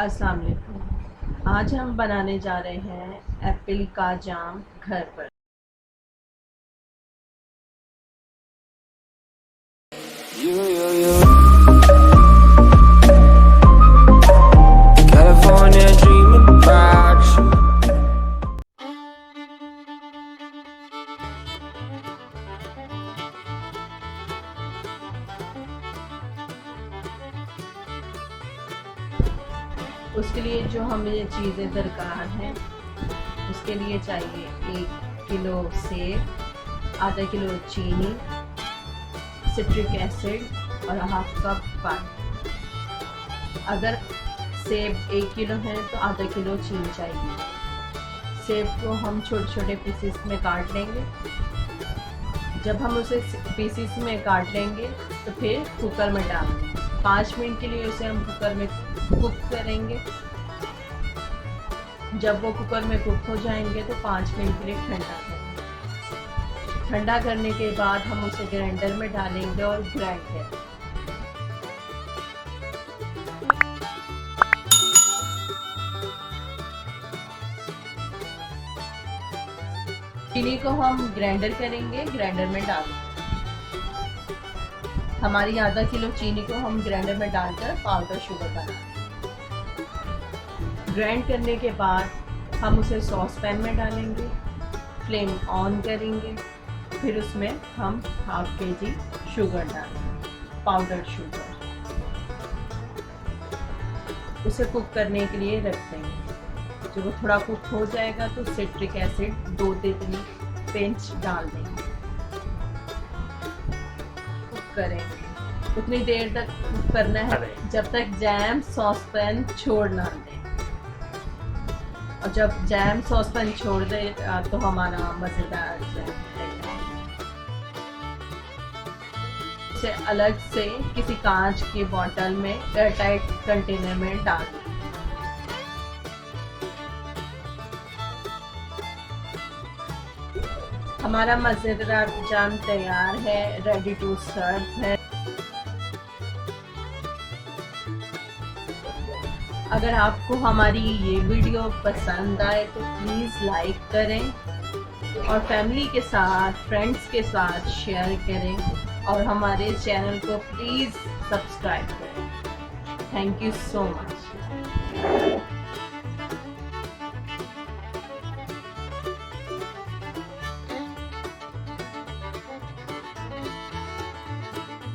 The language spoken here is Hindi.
अस्सलाम वालेकुम। आज हम बनाने जा रहे हैं एप्पल का जाम घर पर। California dreaming about you. उसके लिए जो हमें चीज़ें दरकार हैं, उसके लिए चाहिए 1 किलो सेब, आधा किलो चीनी, सिट्रिक एसिड और हाफ कप पानी। अगर सेब 1 किलो है तो आधा किलो चीनी चाहिए। सेब को हम छोटे छोटे पीसेस में काट लेंगे। जब हम उसे पीसेस में काट लेंगे तो फिर कुकर में डाल देंगे। 5 मिनट के लिए उसे हम कुकर में कुक करेंगे। जब वो कुकर में कुक हो जाएंगे तो 5 मिनट के लिए ठंडा करेंगे। ठंडा करने के बाद हम उसे ग्राइंडर में डालेंगे और ग्राइंड करेंगे। चीनी को हम ग्राइंडर करेंगे, ग्राइंडर में डालेंगे। हमारी आधा किलो चीनी को हम ग्राइंडर में डालकर पाउडर शुगर बनाएंगे। ग्राइंड करने के बाद हम उसे सॉस पैन में डालेंगे, फ्लेम ऑन करेंगे, फिर उसमें हम हाफ kg शुगर डालेंगे, पाउडर शुगर। उसे कुक करने के लिए रख देंगे। जब वो थोड़ा कुक हो जाएगा तो सिट्रिक एसिड 2 तितली पिंच डाल देंगे। कुक करेंगे, उतनी देर तक कुक करना है जब तक जैम सॉस पैन छोड़ ना दे। और जब जैम सॉस पैन छोड़ दे तो हमारा मज़ेदार जैम तैयार। इसे अलग से किसी कांच की बोतल में एयरटाइट कंटेनर में डाल दें। हमारा मज़ेदार जाम तैयार है, रेडी टू सर्व है। अगर आपको हमारी ये वीडियो पसंद आए तो प्लीज़ लाइक करें और फैमिली के साथ, फ्रेंड्स के साथ शेयर करें और हमारे चैनल को प्लीज़ सब्सक्राइब करें। Thank you so much.